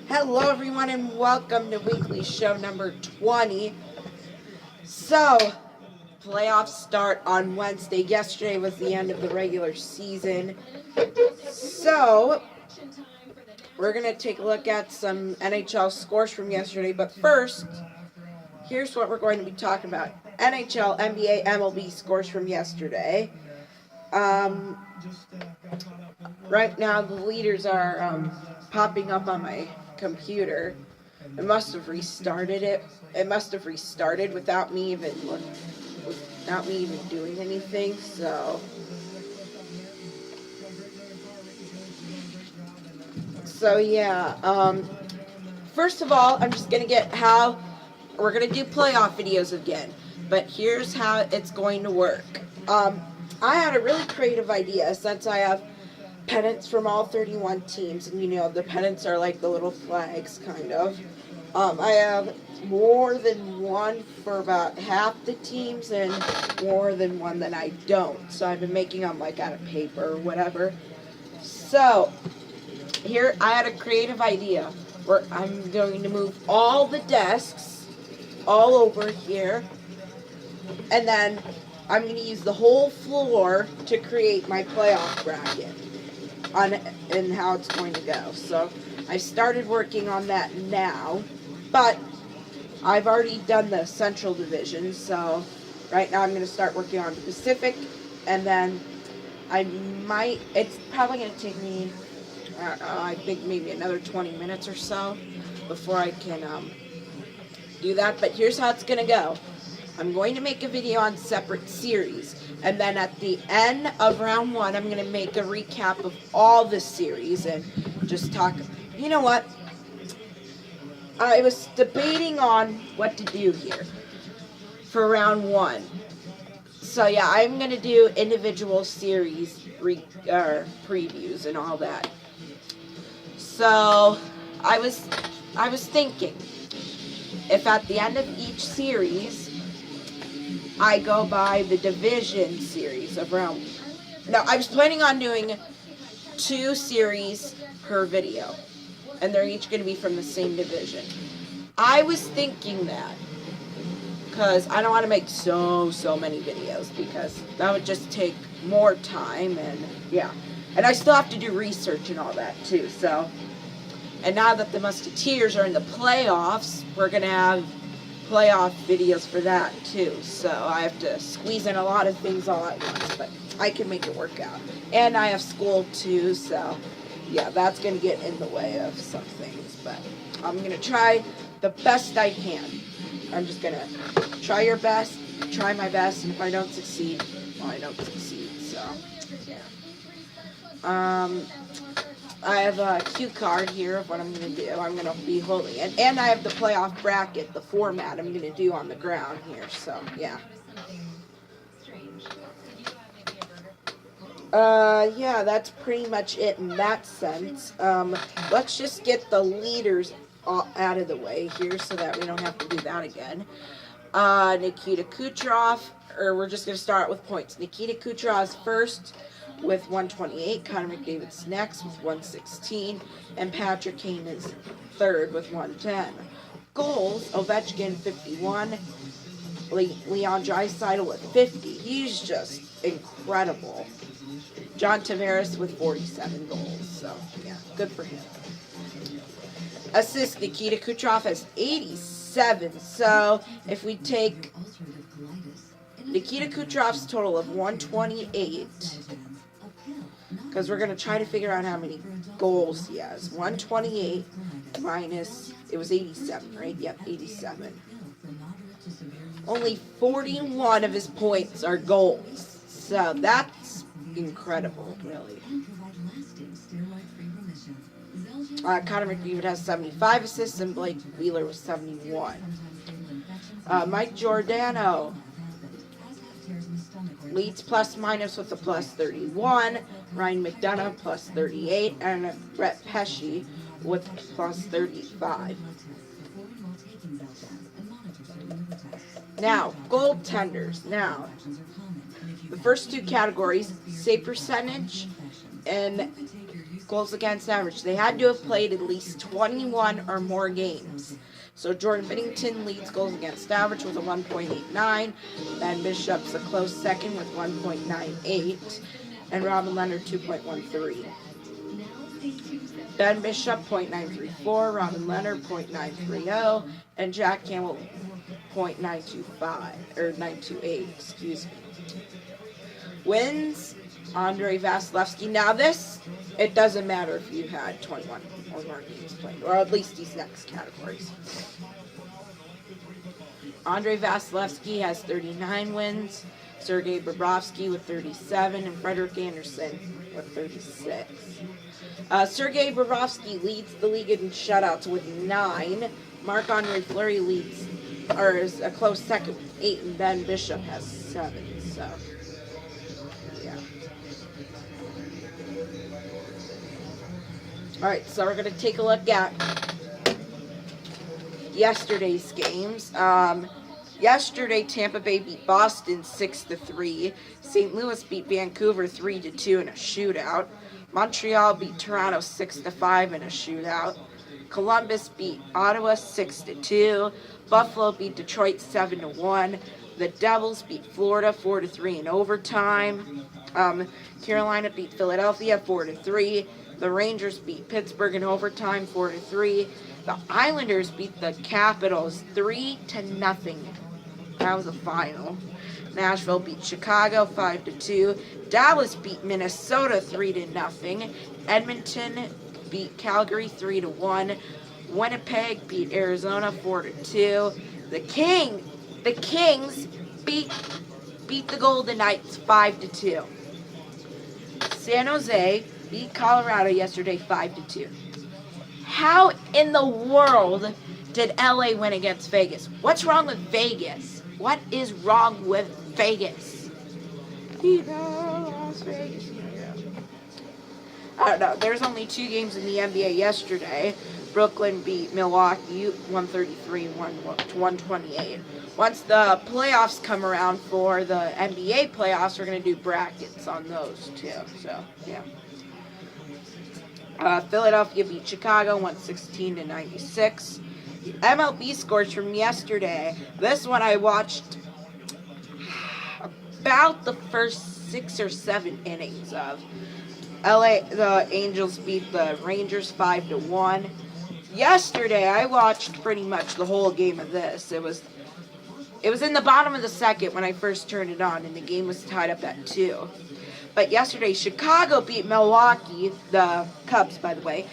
Hello everyone and welcome to weekly show number 20. So, playoffs start on Wednesday. Yesterday was the end of the regular season. So, we're going to take a look at some NHL scores from yesterday. But first, here's what we're going to be talking about. NHL, NBA, MLB scores from yesterday. Right now the leaders are popping up on my computer. It must have restarted it. It must have restarted without me even doing anything. So yeah. First of all, I'm just gonna get how we're gonna do playoff videos again. But here's how it's going to work. I had a really creative idea since I have pennants from all 31 teams, and the pennants are like the little flags, kind of. I have more than one for about half the teams and more than one that I don't. So I've been making them like out of paper or whatever. So here I had a creative idea where I'm going to move all the desks all over here, and then I'm going to use the whole floor to create my playoff bracket and how it's going to go. So I started working on that now, but I've already done the Central Division, so right now I'm going to start working on the Pacific, and then it's probably going to take me, I think maybe another 20 minutes or so before I can do that. But here's how it's going to go. I'm going to make a video on separate series, and then at the end of round one, I'm going to make a recap of all the series and just talk. You know what? I was debating on what to do here for round one. So yeah, I'm going to do individual series previews and all that. So I was thinking, if at the end of each series I go by the division series of round. Now, I was planning on doing 2 series per video, and they're each going to be from the same division. I was thinking that because I don't want to make so many videos, because that would just take more time, and yeah. And I still have to do research and all that too. So, and now that the Musketeers are in the playoffs, we're going to have playoff videos for that too, so I have to squeeze in a lot of things all at once, but I can make it work out. And I have school too, so yeah, that's going to get in the way of some things, but I'm going to try the best I can. I'm just going to try my best, and if I don't succeed, well, I don't succeed. So yeah. I have a cue card here of what I'm going to do. I'm going to be holding it. And I have the playoff bracket, the format I'm going to do on the ground here. So, yeah. Yeah, that's pretty much it in that sense. Let's just get the leaders out of the way here so that we don't have to do that again. Nikita Kucherov, or we're just going to start with points. Nikita Kucherov is first with 128, Connor McDavid's next with 116, and Patrick Kane is third with 110. Goals, Ovechkin 51, Leon Draisaitl with 50. He's just incredible. John Tavares with 47 goals, so yeah, good for him. Assists, Nikita Kucherov has 87, so if we take Nikita Kucherov's total of 128, because we're going to try to figure out how many goals he has. 128 minus, it was 87, right? Yep, 87. Only 41 of his points are goals. So that's incredible, really. Connor McDavid has 75 assists, and Blake Wheeler was 71. Mike Giordano leads plus minus with a plus 31. Ryan McDonough plus 38, and Brett Pesce with plus 35. Now, goaltenders. Now, the first 2 categories, save percentage and goals against average. They had to have played at least 21 or more games. So Jordan Binnington leads goals against average with a 1.89. Ben Bishop's a close second with 1.98. And Robin Leonard 2.13. Ben Bishop 0.934, Robin Leonard 0.930, and Jack Campbell 0.925 or 928. Excuse me. Wins, Andrei Vasilevsky. Now this, it doesn't matter if you had 21 or more games played, or at least these next categories. Andrei Vasilevsky has 39 wins, Sergei Bobrovsky with 37, and Frederik Andersen with 36. Sergei Bobrovsky leads the league in shutouts with 9. Marc-Andre Fleury leads, or is a close second with 8, and Ben Bishop has 7. So, yeah. Alright, so we're going to take a look at yesterday's games. Yesterday, Tampa Bay beat Boston 6-3. St. Louis beat Vancouver 3-2 in a shootout. Montreal beat Toronto 6-5 in a shootout. Columbus beat Ottawa 6-2. Buffalo beat Detroit 7-1. The Devils beat Florida 4-3 in overtime. Carolina beat Philadelphia 4-3. The Rangers beat Pittsburgh in overtime 4-3. The Islanders beat the Capitals 3-0. That was the final. Nashville beat Chicago 5-2. Dallas beat Minnesota 3-0. Edmonton beat Calgary 3-1. Winnipeg beat Arizona 4-2. The Kings beat the Golden Knights 5-2. San Jose beat Colorado yesterday 5-2. How in the world did LA win against Vegas? What's wrong with Vegas? What is wrong with Vegas? Las Vegas. I don't know. There's only 2 games in the NBA yesterday. Brooklyn beat Milwaukee 133-128. Once the playoffs come around for the NBA playoffs, we're going to do brackets on those too. So, yeah. Philadelphia beat Chicago 116-96. MLB scores from yesterday. This one I watched about the first 6 or 7 innings of. The Angels beat the Rangers 5-1. Yesterday I watched pretty much the whole game of this. It was in the bottom of the second when I first turned it on, and the game was tied up at 2. But yesterday, Chicago beat Milwaukee, the Cubs, by the way,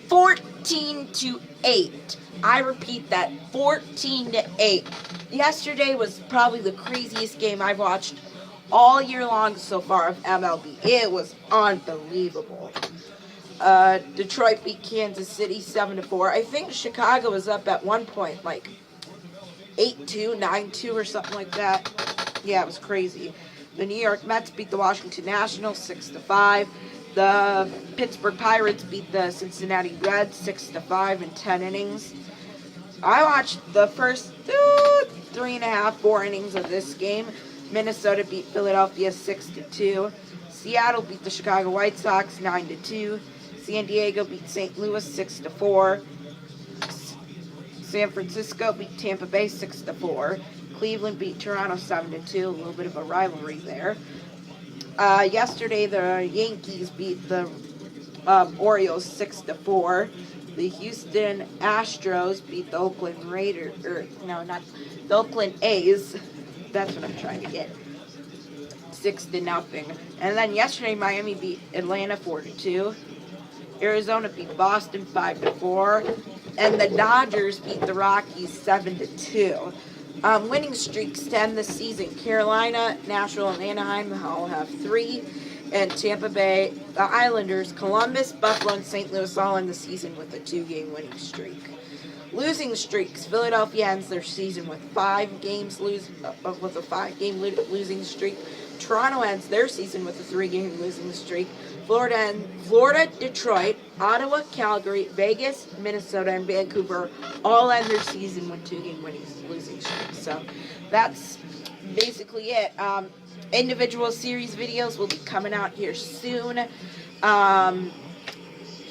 14-8. I repeat that, 14-8. Yesterday was probably the craziest game I've watched all year long so far of MLB. It was unbelievable. Detroit beat Kansas City 7-4. I think Chicago was up at one point, like 8-2, 9-2 or something like that. Yeah, it was crazy. The New York Mets beat the Washington Nationals 6-5. The Pittsburgh Pirates beat the Cincinnati Reds 6-5 in 10 innings. I watched the first 3.5, 4 innings of this game. Minnesota beat Philadelphia 6-2. Seattle beat the Chicago White Sox 9-2. San Diego beat St. Louis 6-4. San Francisco beat Tampa Bay 6-4. Cleveland beat Toronto 7-2. A little bit of a rivalry there. Yesterday, the Yankees beat the Orioles 6-4. The Houston Astros beat the Oakland the Oakland A's. That's what I'm trying to get. 6-0. And then yesterday, Miami beat Atlanta 4-2. Arizona beat Boston 5-4. And the Dodgers beat the Rockies 7-2. Winning streaks to end the season. Carolina, Nashville, and Anaheim all have 3. And Tampa Bay, the Islanders, Columbus, Buffalo, and St. Louis all end the season with a 2-game winning streak. Losing streaks. Philadelphia ends their season with 5 games with a 5-game losing streak. Toronto ends their season with a 3-game losing streak. Florida, Detroit, Ottawa, Calgary, Vegas, Minnesota, and Vancouver all end their season with 2-game losing streaks. So that's basically it. Individual series videos will be coming out here soon.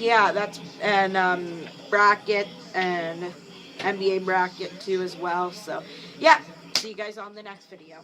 yeah, that's, and bracket, and NBA bracket too as well. So yeah, see you guys on the next video.